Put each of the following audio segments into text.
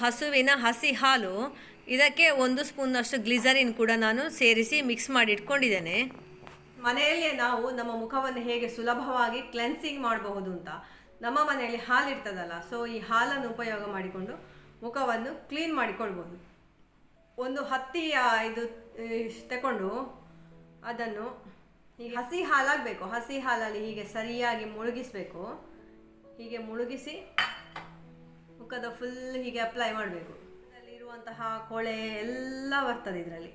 ಹಸುವಿನ ಹಸಿ ಹಾಲು, ಇದಕ್ಕೆ 1 ಸ್ಪೂನಷ್ಟು ಗ್ಲಿಸರಿನ್ ಕೂಡ ನಾನು ಸೇರಿಸಿ ಮಿಕ್ಸ್ ಮಾಡಿ ಇಟ್ಕೊಂಡಿದ್ದೇನೆ. ಮನೆಯಲ್ಲೇ ನಾವು ನಮ್ಮ ಮುಖವನ್ನು ಹೇಗೆ ಸುಲಭವಾಗಿ ಕ್ಲೆನ್ಸಿಂಗ್ ಮಾಡಬಹುದು ಅಂತ, ನಮ್ಮ ಮನೆಯಲ್ಲಿ ಹಾಲು ಇರ್ತದಲ್ಲ, ಸೊ ಈ ಹಾಲನ್ನು ಉಪಯೋಗ ಮಾಡಿಕೊಂಡು ಮುಖವನ್ನು ಕ್ಲೀನ್ ಮಾಡಿಕೊಳ್ಬೋದು. ಒಂದು ಹತ್ತಿಯ ಇದು ತಗೊಂಡು ಅದನ್ನು ಹೀಗೆ ಹಸಿ ಹಾಲಾಗಬೇಕು, ಹಸಿ ಹಾಲಲ್ಲಿ ಹೀಗೆ ಸರಿಯಾಗಿ ಮುಳುಗಿಸಬೇಕು. ಹೀಗೆ ಮುಳುಗಿಸಿ ಮುಖದ ಫುಲ್ ಹೀಗೆ ಅಪ್ಲೈ ಮಾಡಬೇಕು. ಇದರಲ್ಲಿರುವಂತಹ ಕೊಳೆ ಎಲ್ಲ ಬರ್ತದೆ ಇದರಲ್ಲಿ.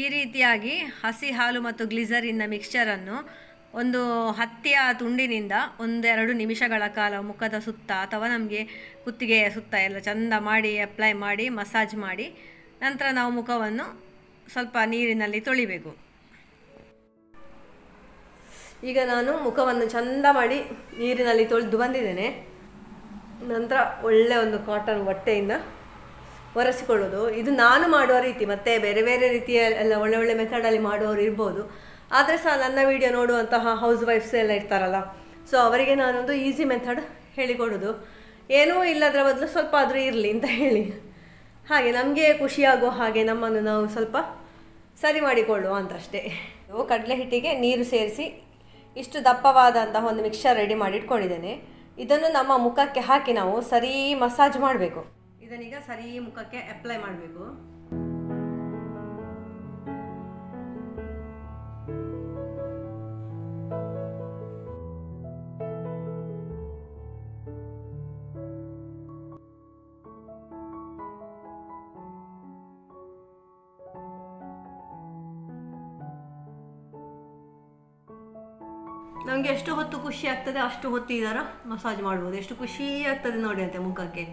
ಈ ರೀತಿಯಾಗಿ ಹಸಿ ಹಾಲು ಮತ್ತು ಗ್ಲಿಸರಿನ್ನ ಮಿಕ್ಸ್ಚರನ್ನು ಒಂದು ಹತ್ತಿಯ ತುಂಡಿನಿಂದ 1-2 ನಿಮಿಷಗಳ ಕಾಲ ಮುಖದ ಸುತ್ತ ಅಥವಾ ನಮಗೆ ಕುತ್ತಿಗೆಯ ಸುತ್ತ ಎಲ್ಲ ಚಂದ ಮಾಡಿ ಅಪ್ಲೈ ಮಾಡಿ ಮಸಾಜ್ ಮಾಡಿ ನಂತರ ನಾವು ಮುಖವನ್ನು ಸ್ವಲ್ಪ ನೀರಿನಲ್ಲಿ ತೊಳಿಬೇಕು. ಈಗ ನಾನು ಮುಖವನ್ನು ಚಂದ ಮಾಡಿ ನೀರಿನಲ್ಲಿ ತೊಳೆದು ಬಂದಿದ್ದೇನೆ. ನಂತರ ಒಳ್ಳೆ ಒಂದು ಕಾಟನ್ ಬಟ್ಟೆಯಿಂದ ಒರೆಸಿಕೊಳ್ಳೋದು. ಇದು ನಾನು ಮಾಡುವ ರೀತಿ, ಮತ್ತು ಬೇರೆ ಬೇರೆ ರೀತಿಯ ಎಲ್ಲ ಒಳ್ಳೆ ಮೆಥಡಲ್ಲಿ ಮಾಡುವವರು ಇರ್ಬೋದು. ಆದರೆ ಸಹ ನನ್ನ ವಿಡಿಯೋ ನೋಡುವಂತಹ ಹೌಸ್ ವೈಫ್ಸ್ ಎಲ್ಲ ಇರ್ತಾರಲ್ಲ, ಸೊ ಅವರಿಗೆ ನಾನೊಂದು ಈಸಿ ಮೆಥಡ್ ಹೇಳಿಕೊಡೋದು. ಏನೂ ಇಲ್ಲದರ ಬದಲು ಸ್ವಲ್ಪ ಆದರೂ ಇರಲಿ ಅಂತ ಹೇಳಿ, ಹಾಗೆ ನಮಗೆ ಖುಷಿಯಾಗೋ ಹಾಗೆ ನಮ್ಮನ್ನು ನಾವು ಸ್ವಲ್ಪ ಸರಿ ಮಾಡಿಕೊಳ್ಳುವ ಅಂತಷ್ಟೇ. ಕಡಲೆ ಹಿಟ್ಟಿಗೆ ನೀರು ಸೇರಿಸಿ ಇಷ್ಟು ದಪ್ಪವಾದಂತಹ ಒಂದು ಮಿಕ್ಸ್ಚರ್ ರೆಡಿ ಮಾಡಿ ಇಟ್ಕೊಂಡಿದ್ದೇನೆ. ಇದನ್ನು ನಮ್ಮ ಮುಖಕ್ಕೆ ಹಾಕಿ ನಾವು ಸರಿ ಮಸಾಜ್ ಮಾಡಬೇಕು. ಇದನ್ನೀಗ ಸರಿ ಮುಖಕ್ಕೆ ಅಪ್ಲೈ ಮಾಡಬೇಕು. ನಮಗೆ ಎಷ್ಟು ಹೊತ್ತು ಖುಷಿ ಆಗ್ತದೆ ಅಷ್ಟು ಹೊತ್ತು ಇದರ ಮಸಾಜ್ ಮಾಡ್ಬೋದು. ಎಷ್ಟು ಖುಷಿ ಆಗ್ತದೆ ನೋಡಿ ಅಂತೆ ಮುಖಕ್ಕೆ.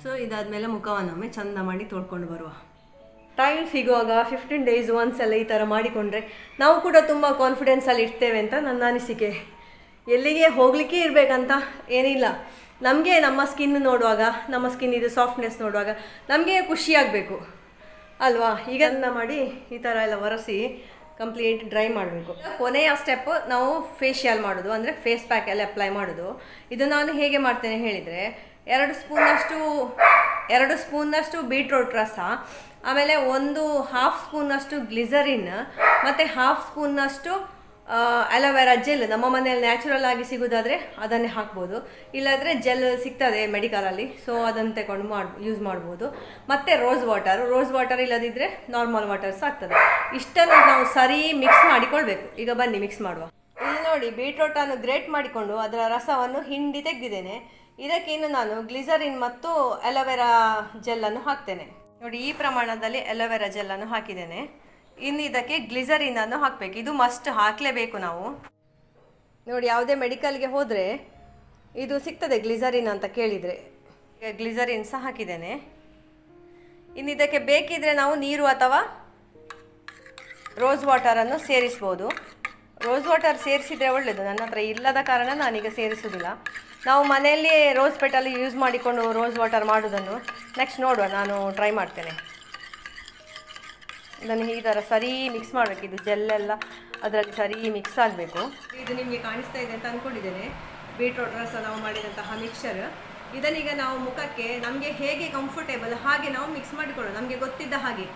ಸೊ ಇದಾದಮೇಲೆ ಮುಖವನ್ನೊಮ್ಮೆ ಚಂದ ಮಾಡಿ ತೊಳ್ಕೊಂಡು ಬರುವ. ಟೈಮ್ ಸಿಗುವಾಗ 15 days ಒನ್ಸ್ ಎಲ್ಲ ಈ ಥರ ಮಾಡಿಕೊಂಡ್ರೆ ನಾವು ಕೂಡ ತುಂಬ ಕಾನ್ಫಿಡೆನ್ಸಲ್ಲಿ ಇರ್ತೇವೆ ಅಂತ ನನ್ನ ಅನಿಸಿಕೆ. ಎಲ್ಲಿಗೆ ಹೋಗಲಿಕ್ಕೆ ಇರಬೇಕಂತ ಏನಿಲ್ಲ, ನಮಗೆ ನಮ್ಮ ಸ್ಕಿನ್ ನೋಡುವಾಗ, ನಮ್ಮ ಸ್ಕಿನ್ ಇದು ಸಾಫ್ಟ್ನೆಸ್ ನೋಡುವಾಗ ನಮಗೆ ಖುಷಿಯಾಗಬೇಕು ಅಲ್ವಾ. ಈಗ ಮಾಡಿ ಈ ಥರ ಎಲ್ಲ ಒರೆಸಿ ಕಂಪ್ಲೀಟ್ ಡ್ರೈ ಮಾಡಬೇಕು. ಕೊನೆಯ ಸ್ಟೆಪ್ ನಾವು ಫೇಶಿಯಲ್ ಮಾಡೋದು, ಅಂದರೆ ಫೇಸ್ ಪ್ಯಾಕ್ ಎಲ್ಲ ಅಪ್ಲೈ ಮಾಡೋದು. ಇದು ನಾನು ಹೇಗೆ ಮಾಡ್ತೇನೆ ಹೇಳಿದರೆ, 2 ಸ್ಪೂನಷ್ಟು ಬೀಟ್ರೂಟ್ ರಸ, ಆಮೇಲೆ 1/2 ಸ್ಪೂನಷ್ಟು ಗ್ಲಿಸರಿನ್, ಮತ್ತು 1/2 ಸ್ಪೂನಷ್ಟು ಅಲೋವೆರಾ ಜೆಲ್. ನಮ್ಮ ಮನೆಯಲ್ಲಿ ನ್ಯಾಚುರಲ್ ಆಗಿ ಸಿಗೋದಾದರೆ ಅದನ್ನೇ ಹಾಕ್ಬೋದು, ಇಲ್ಲಾಂದರೆ ಜೆಲ್ ಸಿಗ್ತದೆ ಮೆಡಿಕಲಲ್ಲಿ, ಸೊ ಅದನ್ನು ತಗೊಂಡು ಯೂಸ್ ಮಾಡ್ಬೋದು. ಮತ್ತು ರೋಸ್ ವಾಟರ್ ಇಲ್ಲದಿದ್ದರೆ ನಾರ್ಮಲ್ ವಾಟರ್ ಸಾಕ್ತದೆ. ಇಷ್ಟನ್ನು ನಾವು ಸರಿ ಮಿಕ್ಸ್ ಮಾಡಿಕೊಳ್ಬೇಕು. ಈಗ ಬನ್ನಿ ಮಿಕ್ಸ್ ಮಾಡುವ. ಇಲ್ಲಿ ನೋಡಿ, ಬೀಟ್ರೂಟನ್ನು ಗ್ರೇಟ್ ಮಾಡಿಕೊಂಡು ಅದರ ರಸವನ್ನು ಹಿಂಡಿ ತೆಗೆದಿದ್ದೇನೆ. ಇದಕ್ಕೆ ಇನ್ನು ನಾನು ಗ್ಲಿಸರಿನ್ ಮತ್ತು ಅಲೋವೆರಾ ಜೆಲ್ಲನ್ನು ಹಾಕ್ತೇನೆ. ನೋಡಿ, ಈ ಪ್ರಮಾಣದಲ್ಲಿ ಅಲೋವೆರಾ ಜೆಲ್ಲನ್ನು ಹಾಕಿದ್ದೇನೆ. ಇನ್ನು ಇದಕ್ಕೆ ಗ್ಲಿಸರಿನನ್ನು ಹಾಕಬೇಕು. ಇದು ಮಸ್ಟ್ ಹಾಕಲೇಬೇಕು ನಾವು. ನೋಡಿ, ಯಾವುದೇ ಮೆಡಿಕಲ್ಗೆ ಹೋದರೆ ಇದು ಸಿಗ್ತದೆ ಗ್ಲಿಸರಿನ್ ಅಂತ ಕೇಳಿದರೆ. ಗ್ಲಿಸರಿನ್ ಸಹ ಹಾಕಿದ್ದೇನೆ. ಇನ್ನು ಇದಕ್ಕೆ ಬೇಕಿದ್ರೆ ನಾವು ನೀರು ಅಥವಾ ರೋಸ್ ವಾಟರನ್ನು ಸೇರಿಸ್ಬೋದು. ರೋಸ್ ವಾಟರ್ ಸೇರಿಸಿದರೆ ಒಳ್ಳೆಯದು. ನನ್ನ ಹತ್ರ ಇಲ್ಲದ ಕಾರಣ ನಾನೀಗ ಸೇರಿಸೋದಿಲ್ಲ. ನಾವು ಮನೆಯಲ್ಲಿ ರೋಸ್ ಪೆಟಲ್ಲಿ ಯೂಸ್ ಮಾಡಿಕೊಂಡು ರೋಸ್ ವಾಟರ್ ಮಾಡೋದನ್ನು ನೆಕ್ಸ್ಟ್ ನೋಡುವ, ನಾನು ಟ್ರೈ ಮಾಡ್ತೇನೆ. ಇದನ್ನು ಈ ಥರ ಸರಿ ಮಿಕ್ಸ್ ಮಾಡಬೇಕು. ಇದು ಜೆಲ್ಲೆಲ್ಲ ಅದರಲ್ಲಿ ಸರಿ ಮಿಕ್ಸ್ ಆಗಬೇಕು. ಇದು ನಿಮಗೆ ಕಾಣಿಸ್ತಾ ಇದೆ ಅಂತ ಅಂದ್ಕೊಂಡಿದ್ದೇನೆ. ಬೀಟ್ರೂಟ್ ರಸ ನಾವು ಮಾಡಿದಂತಹ ಮಿಕ್ಸ್ಚರ್. ಇದನ್ನೀಗ ನಾವು ಮುಖಕ್ಕೆ ನಮಗೆ ಹೇಗೆ ಕಂಫರ್ಟೇಬಲ್ ಹಾಗೆ ನಾವು ಮಿಕ್ಸ್ ಮಾಡಿಕೊಳ್ಳೋದು, ನಮಗೆ ಗೊತ್ತಿದ್ದ ಹಾಗೆ.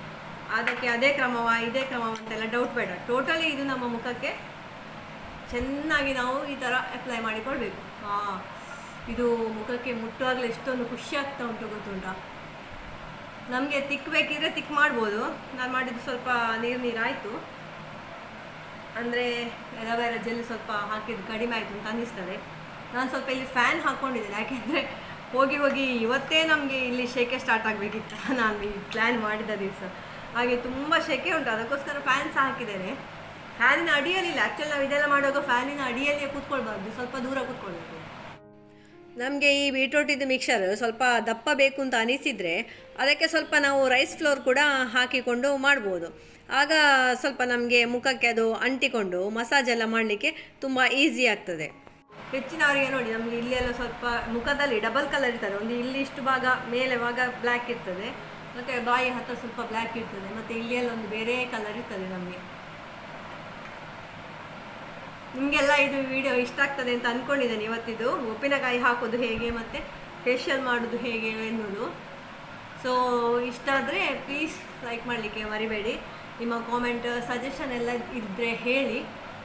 ಅದಕ್ಕೆ ಅದೇ ಕ್ರಮವಾ ಇದೇ ಕ್ರಮವ ಅಂತೆಲ್ಲ ಡೌಟ್ ಬೇಡ. ಟೋಟಲಿ ಇದು ನಮ್ಮ ಮುಖಕ್ಕೆ ಚೆನ್ನಾಗಿ ನಾವು ಈ ಥರ ಅಪ್ಲೈ ಮಾಡಿಕೊಳ್ಬೇಕು. ಇದು ಮುಖಕ್ಕೆ ಮುಟ್ಟುವಾಗಲೇ ಎಷ್ಟೊಂದು ಖುಷಿ ಆಗ್ತಾ ಉಂಟು ಗೊತ್ತುಂಟಾ. ನಮಗೆ ತಿಕ್ಕಬೇಕಿದ್ರೆ ತಿಕ್ ಮಾಡ್ಬೋದು. ನಾನು ಮಾಡಿದ್ದು ಸ್ವಲ್ಪ ನೀರಾಯಿತು, ಅಂದರೆ ಅಲೋವೆರಾ ಜೆಲ್ ಸ್ವಲ್ಪ ಹಾಕಿದ್ದು ಕಡಿಮೆ ಆಯಿತು ಅಂತ ಅನ್ನಿಸ್ತದೆ. ನಾನು ಸ್ವಲ್ಪ ಇಲ್ಲಿ ಫ್ಯಾನ್ ಹಾಕ್ಕೊಂಡಿದ್ದೇನೆ, ಯಾಕೆಂದರೆ ಹೋಗಿ ಇವತ್ತೇ ನಮಗೆ ಇಲ್ಲಿ ಶೆಕೆ ಸ್ಟಾರ್ಟ್ ಆಗಬೇಕಿತ್ತು ನಾನು ಈ ಪ್ಲ್ಯಾನ್ ಮಾಡಿದ ದಿವಸ. ಹಾಗೆ ತುಂಬ ಶೆಕೆ ಉಂಟು, ಅದಕ್ಕೋಸ್ಕರ ಫ್ಯಾನ್ ಸಹ ಹಾಕಿದ್ದೇನೆ. ಫ್ಯಾನಿನ ಅಡಿಯಲ್ಲಿಲ್ಲ, ಆ್ಯಕ್ಚುಲಿ ನಾವು ಇದೆಲ್ಲ ಮಾಡುವಾಗ ಫ್ಯಾನಿನ ಅಡಿಯಲ್ಲಿಯೇ ಕೂತ್ಕೊಳ್ಬಾರ್ದು, ಸ್ವಲ್ಪ ದೂರ ಕೂತ್ಕೊಳ್ಬೇಕು. ನಮಗೆ ಈ ಬೀಟ್ರೂಟಿದ್ದು ಮಿಕ್ಸರ್ ಸ್ವಲ್ಪ ದಪ್ಪ ಬೇಕು ಅಂತ ಅನಿಸಿದರೆ ಅದಕ್ಕೆ ಸ್ವಲ್ಪ ನಾವು ರೈಸ್ ಫ್ಲೋರ್ ಕೂಡ ಹಾಕಿಕೊಂಡು ಮಾಡ್ಬೋದು. ಆಗ ಸ್ವಲ್ಪ ನಮಗೆ ಮುಖಕ್ಕೆ ಅದು ಅಂಟಿಕೊಂಡು ಮಸಾಜ್ ಎಲ್ಲ ಮಾಡಲಿಕ್ಕೆ ತುಂಬ ಈಸಿ ಆಗ್ತದೆ. ಹೆಚ್ಚಿನವರಿಗೆ ನೋಡಿ, ನಮಗೆ ಇಲ್ಲೆಲ್ಲ ಸ್ವಲ್ಪ ಮುಖದಲ್ಲಿ ಡಬಲ್ ಕಲರ್ ಇರ್ತದೆ. ಒಂದು ಇಲ್ಲಿ ಇಷ್ಟು ಭಾಗ ಮೇಲೆ ಭಾಗ ಬ್ಲ್ಯಾಕ್ ಇರ್ತದೆ, ಮತ್ತು ಬಾಯಿ ಹತ್ತಿರ ಸ್ವಲ್ಪ ಬ್ಲ್ಯಾಕ್ ಇರ್ತದೆ, ಮತ್ತು ಇಲ್ಲೆಲ್ಲ ಒಂದು ಬೇರೆ ಕಲರ್ ಇರ್ತದೆ ನಮಗೆ. ನಿಮಗೆಲ್ಲ ಇದು ವಿಡಿಯೋ ಇಷ್ಟ ಆಗ್ತದೆ ಅಂತ ಅಂದ್ಕೊಂಡಿದ್ದೇನೆ ಇವತ್ತಿದು. ಉಪ್ಪಿನಕಾಯಿ ಹಾಕೋದು ಹೇಗೆ ಮತ್ತು ಫೇಶಿಯಲ್ ಮಾಡೋದು ಹೇಗೆ ಎನ್ನುವುದು. ಸೊ ಇಷ್ಟ ಆದರೆ ಪ್ಲೀಸ್ ಲೈಕ್ ಮಾಡಲಿಕ್ಕೆ ಮರಿಬೇಡಿ. ನಿಮ್ಮ ಕಾಮೆಂಟ್ ಸಜೆಷನ್ ಎಲ್ಲ ಇದ್ದರೆ ಹೇಳಿ.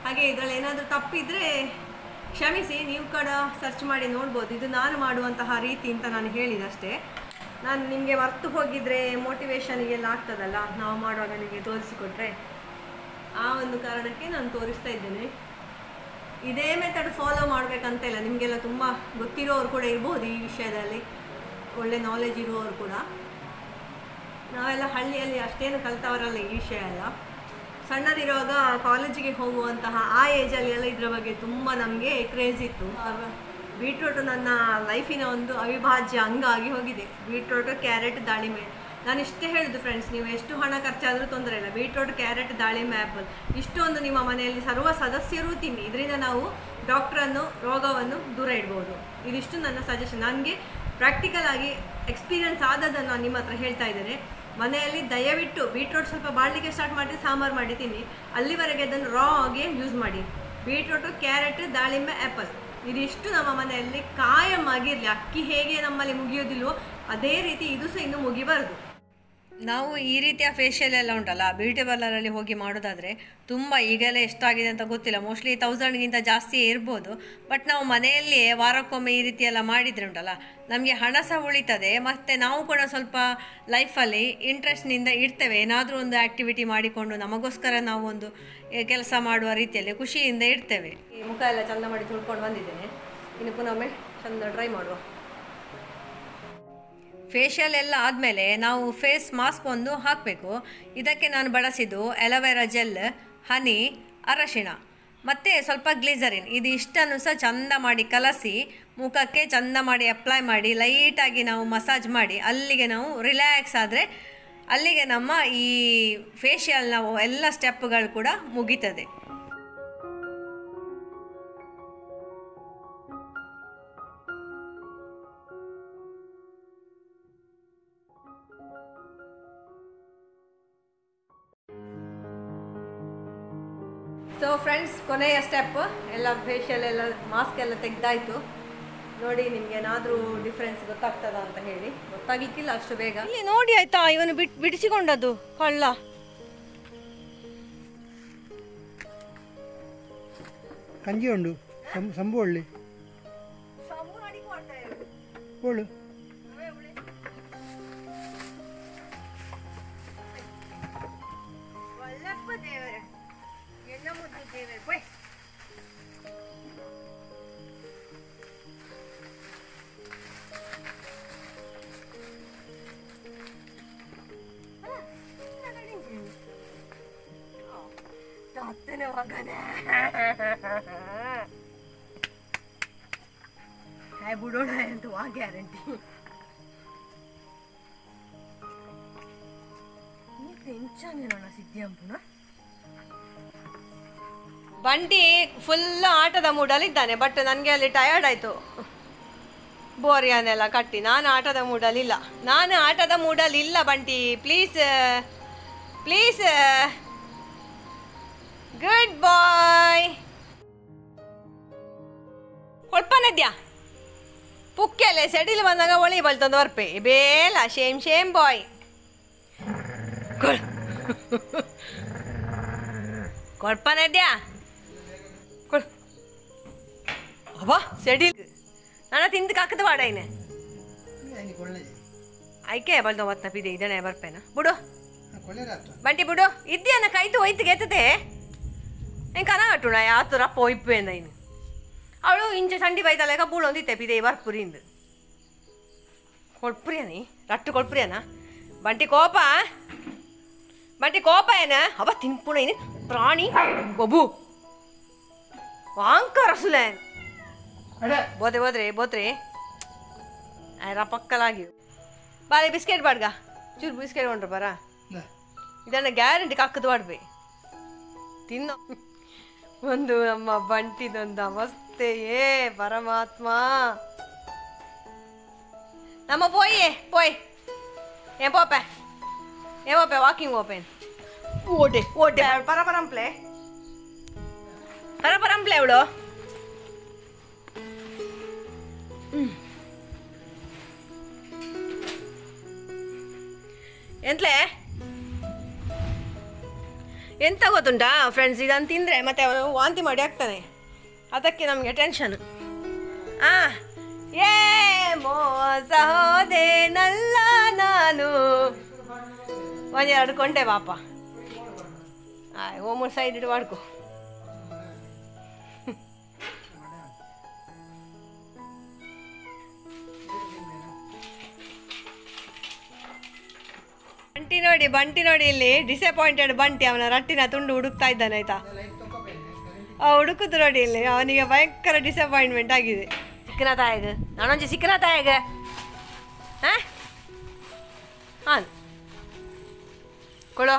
ಹಾಗೆ ಇದರಲ್ಲಿ ಏನಾದರೂ ತಪ್ಪಿದರೆ ಕ್ಷಮಿಸಿ. ನೀವು ಕೂಡ ಸರ್ಚ್ ಮಾಡಿ ನೋಡ್ಬೋದು. ಇದು ನಾನು ಮಾಡುವಂತಹ ರೀತಿ ಅಂತ ನಾನು ಹೇಳಿದಷ್ಟೇ. ನಾನು ನಿಮಗೆ ಮರ್ತು ಹೋಗಿದರೆ ಮೋಟಿವೇಶನಿಗೆಲ್ಲ ಆಗ್ತದಲ್ಲ ನಾವು ಮಾಡುವಾಗ ನಿಮಗೆ ತೋರಿಸಿಕೊಟ್ರೆ, ಆ ಒಂದು ಕಾರಣಕ್ಕೆ ನಾನು ತೋರಿಸ್ತಾ ಇದ್ದೇನೆ. ಇದೇ ಮೆಥಡ್ ಫಾಲೋ ಮಾಡಬೇಕಂತ ಇಲ್ಲ. ನಿಮಗೆಲ್ಲ ತುಂಬ ಗೊತ್ತಿರೋರು ಕೂಡ ಇರ್ಬೋದು ಈ ವಿಷಯದಲ್ಲಿ, ಒಳ್ಳೆ ನಾಲೆಜ್ ಇರುವವರು ಕೂಡ. ನಾವೆಲ್ಲ ಹಳ್ಳಿಯಲ್ಲಿ ಅಷ್ಟೇನು ಕಲಿತವರಲ್ಲ ಈ ವಿಷಯ ಎಲ್ಲ. ಸಣ್ಣದಿರುವಾಗ ಕಾಲೇಜಿಗೆ ಹೋಗುವಂತಹ ಆ ಏಜಲ್ಲಿ ಎಲ್ಲ ಇದರ ಬಗ್ಗೆ ತುಂಬ ನಮಗೆ ಕ್ರೇಜ್ ಇತ್ತು. ಬೀಟ್ರೂಟು ನನ್ನ ಲೈಫಿನ ಒಂದು ಅವಿಭಾಜ್ಯ ಅಂಗ ಆಗಿ ಹೋಗಿದೆ. ಬೀಟ್ರೂಟು, ಕ್ಯಾರೆಟ್, ದಾಳಿಂಬೆ. ನಾನು ಇಷ್ಟೇ ಹೇಳೋದು ಫ್ರೆಂಡ್ಸ್, ನೀವು ಎಷ್ಟು ಹಣ ಖರ್ಚಾದರೂ ತೊಂದರೆ ಇಲ್ಲ. ಬೀಟ್ರೂಟ್, ಕ್ಯಾರೆಟ್, ದಾಳಿಂಬೆ, ಆ್ಯಪಲ್ ಇಷ್ಟೊಂದು ನಿಮ್ಮ ಮನೆಯಲ್ಲಿ ಸರ್ವ ಸದಸ್ಯರು ತಿನ್ನಿ. ಇದರಿಂದ ನಾವು ಡಾಕ್ಟ್ರನ್ನು, ರೋಗವನ್ನು ದೂರ ಇಡ್ಬೋದು. ಇದಿಷ್ಟು ನನ್ನ ಸಜೆಷನ್. ನನಗೆ ಪ್ರಾಕ್ಟಿಕಲ್ ಆಗಿ ಎಕ್ಸ್ಪೀರಿಯನ್ಸ್ ಆದದನ್ನು ನಾನು ನಿಮ್ಮ ಹತ್ರ ಹೇಳ್ತಾ ಇದ್ದೇನೆ. ಮನೆಯಲ್ಲಿ ದಯವಿಟ್ಟು ಬೀಟ್ರೂಟ್ ಸ್ವಲ್ಪ ಬಾಳಲಿಕ್ಕೆ ಸ್ಟಾರ್ಟ್ ಮಾಡಿ ಸಾಂಬಾರು ಮಾಡಿ ತಿನ್ನಿ. ಅಲ್ಲಿವರೆಗೆ ಅದನ್ನು ರಾ ಆಗಿ ಯೂಸ್ ಮಾಡಿ. ಬೀಟ್ರೂಟು, ಕ್ಯಾರೆಟ್, ದಾಳಿಂಬೆ, ಆ್ಯಪಲ್ ಇದಿಷ್ಟು ನಮ್ಮ ಮನೆಯಲ್ಲಿ ಕಾಯಂ ಆಗಿರಲಿ. ಅಕ್ಕಿ ಹೇಗೆ ನಮ್ಮಲ್ಲಿ ಮುಗಿಯೋದಿಲ್ವೋ ಅದೇ ರೀತಿ ಇದು ಸಹ ಇನ್ನು ಮುಗಿಬಾರ್ದು. ನಾವು ಈ ರೀತಿಯ ಫೇಶಿಯಲ್ ಎಲ್ಲ ಉಂಟಲ್ಲ, ಬ್ಯೂಟಿ ಪಾರ್ಲರಲ್ಲಿ ಹೋಗಿ ಮಾಡೋದಾದರೆ ತುಂಬ, ಈಗೆಲ್ಲ ಎಷ್ಟಾಗಿದೆ ಅಂತ ಗೊತ್ತಿಲ್ಲ, ಮೋಸ್ಟ್ಲಿ 1000ಗಿಂತ ಜಾಸ್ತಿ ಇರ್ಬೋದು. ಬಟ್ ನಾವು ಮನೆಯಲ್ಲಿಯೇ ವಾರಕ್ಕೊಮ್ಮೆ ಈ ರೀತಿ ಎಲ್ಲ ಮಾಡಿದರೆ ಉಂಟಲ್ಲ, ನಮಗೆ ಹಣ ಸಹ ಉಳಿತದೆ. ಮತ್ತು ನಾವು ಕೂಡ ಸ್ವಲ್ಪ ಲೈಫಲ್ಲಿ ಇಂಟ್ರೆಸ್ಟ್ನಿಂದ ಇರ್ತೇವೆ. ಏನಾದರೂ ಒಂದು ಆ್ಯಕ್ಟಿವಿಟಿ ಮಾಡಿಕೊಂಡು ನಮಗೋಸ್ಕರ ನಾವು ಒಂದು ಕೆಲಸ ಮಾಡುವ ರೀತಿಯಲ್ಲಿ ಖುಷಿಯಿಂದ ಇರ್ತೇವೆ. ಈ ಮುಖ ಎಲ್ಲ ಚೆಂದ ಮಾಡಿ ತೊಳ್ಕೊಂಡು ಬಂದಿದ್ದೇನೆ. ಇನ್ನು ಪುನೊಮ್ಮೆ ಚೆಂದ ಟ್ರೈ ಮಾಡುವ. ಫೇಶಿಯಲ್ ಎಲ್ಲ ಆದಮೇಲೆ ನಾವು ಫೇಸ್ ಮಾಸ್ಕ್ ಒಂದು ಹಾಕಬೇಕು. ಇದಕ್ಕೆ ನಾನು ಬಳಸಿದ್ದು ಅಲೋವೆರಾ ಜೆಲ್, ಹನಿ, ಅರಶಿಣ ಮತ್ತು ಸ್ವಲ್ಪ ಗ್ಲಿಸರಿನ್. ಇದು ಇಷ್ಟನ್ನು ಸಹ ಚಂದ ಮಾಡಿ ಕಲಸಿ ಮುಖಕ್ಕೆ ಚಂದ ಮಾಡಿ ಅಪ್ಲೈ ಮಾಡಿ ಲೈಟಾಗಿ ನಾವು ಮಸಾಜ್ ಮಾಡಿ ಅಲ್ಲಿಗೆ ನಾವು ರಿಲ್ಯಾಕ್ಸ್ ಆದರೆ ಅಲ್ಲಿಗೆ ನಮ್ಮ ಈ ಫೇಶಿಯಲ್ನ ಎಲ್ಲ ಸ್ಟೆಪ್ಗಳು ಕೂಡ ಮುಗೀತದೆ. ಸೊ ಫ್ರೆಂಡ್ಸ್, ಕೊನೆಯ ಸ್ಟೆಪ್ ಎಲ್ಲ ಫೇಶಿಯಲ್ ಎಲ್ಲ ಮಾಸ್ಕ್ ಎಲ್ಲ ತೆಗೆದಾಯಿತು. ನೋಡಿ ನಿಮ್ಗೆ ಏನಾದರೂ ಡಿಫ್ರೆನ್ಸ್ ಗೊತ್ತಾಗ್ತದ ಅಂತ ಹೇಳಿ. ಗೊತ್ತಾಗ್ಲಿಕ್ಕಿಲ್ಲ ಅಷ್ಟು ಬೇಗ. ಇಲ್ಲಿ ನೋಡಿ ಆಯ್ತಾ, ಇವನು ಬಿಡಿಸಿಕೊಂಡದ್ದು ಕಳ್ಳ. ಕಂಜಿ ಉಂಡು ಸಂಬು ಒಳ್ಳೆ ಒಳ್ಳು ಬಿಡೋಣ ಅಂತ ಗ್ಯಾರಂಟಿ. ಬಂಟಿ ಫುಲ್ ಆಟದ ಮೂಡಲ್ಲಿದ್ದಾನೆ. ಬಟ್ ನನಗೆ ಅಲ್ಲಿ ಟಯರ್ಡ್ ಆಯಿತು ಬೋರಿಯನ್ನೆಲ್ಲ ಕಟ್ಟಿ. ನಾನು ಆಟದ ಮೂಡಲ್ಲಿಲ್ಲ ಬಂಟಿ. ಪ್ಲೀಸ್ ಪ್ಲೀಸ್, ಗುಡ್ ಬಾಯ್. ಕೊಳ್ಪನದ್ಯಾ ಪುಕ್ಕೆಲೆ ಸೆಡಿಲ್ ಬಂದಾಗ ಒಳಿ ಬಲ್ತಂದು ವರ್ಪೆ ಬೇಲ. ಶೇಮ್ ಬಾಯ್. ಕೊಳ್ಪನದ್ಯಾ ಅಬ್ಬಾ ಸೆಡಿಲ್ ನಾನು ತಿಂದು ಕಾಕದ ಬಾಡೈನೆ ಆಯ್ಕೆ ಬಲ್ದ ಒತ್ತ ಪಿದೆ ಇದನ್ನೇ ಬರ್ಪೇನ. ಬಿಡು ಬಂಟಿ ಬಿಡು. ಇದ್ದೇನ ಕೈತು ಹೋಯ್ತು ಗೆತ್ತದೆ ಹೆಂಗೆ ಕನ ಕಟ್ಟುಣ ಯಾತು ರಪ್ಪ ಒಯ್ಪೇನ ಇನ್ನು ಅವಳು ಇಂಚೆ ಸಂಡಿ ಬೈತಲೆಕ ಬೂಳೊಂದಿತ್ತೆ ಪಿದೆ ಬರ್ಪುರಿಂದ ಕೊಳ್ಪುರಿಯನಿ ರಟ್ಟು ಕೊಳ್ಪುರಿಯನ. ಬಂಟಿ ಕೋಪ ಏನ ಅವ ತಿನ್ಪುಣ ಇನ್ನು ಪ್ರಾಣಿ ಗೊಬ್ಬು ವಾಂಕ ರಸುಲೆ ಬೋತ್ರೆ ರ ಪಕ್ಕಲಾಗಿ ಬಾರಿ ಬಿಸ್ಕೆಟ್ ಬಾಡ್ಗ ಚೂರು ಬಿಸ್ಕೆಟ್ ಕೊಂಡ್ರ ಬರ. ಇದನ್ನ ಗ್ಯಾರಂಟಿ ಕಕ್ಕದು ಬಾಡ್ಬೇ ತಿನ್ನೋ. ಒಂದು ನಮ್ಮ ಬಂಟಿದೊಂದು ಅವಸ್ಥೆಯೇ ಪರಮಾತ್ಮ. ನಮ್ಮ போய் ஏன் போப்பேன் வாக்கிங் ஓப்பேன் ஓடு பரபரம் பிளே ಪರಂಪ್ಲೆ ಅವಳು ಎಂತ್ಲೆ ಎಂತ ಗೊತ್ತುಂಟಾ ಫ್ರೆಂಡ್ಸ್, ಇದನ್ನು ತಿಂದರೆ ಮತ್ತೆ ಅವನು ವಾಂತಿ ಮಾಡಿ ಆಗ್ತಾನೆ. ಅದಕ್ಕೆ ನಮಗೆ ಟೆನ್ಷನ್. ಏ ಮೋಸ ಹೋದೇನಲ್ಲ ನಾನು, ಒಂದೆರಡು ಕೊಂಡೆ ಪಾಪ. ಓಮೂರು ಸೈಡ್ ಇಟ್ಟು ಮಾಡ್ಕೊ. ಬಂಟಿ ನೋಡಿ ಇಲ್ಲಿ ಡಿಸಪಾಯಿಂಟೆಡ್ ಬಂಟಿ. ಅವನ ರಟ್ಟಿನ ತುಂಡು ಹುಡುಕ್ತಾ ಇದ್ದಾನೆ ಆಯ್ತಾ. ಹುಡುಕುದು ನೋಡಿ ಇಲ್ಲಿ, ಅವನಿಗೆ ಭಯಂಕರ ಡಿಸಪಾಯಿಂಟ್ಮೆಂಟ್ ಆಗಿದೆ. ಸಿಕ್ಕನ ತಾಯಿಗೆ ನಾನೊಂದು ಸಿಕ್ಕನ ತಾಯಿಗೆ ಹಾಂ ಕೊಡೋ.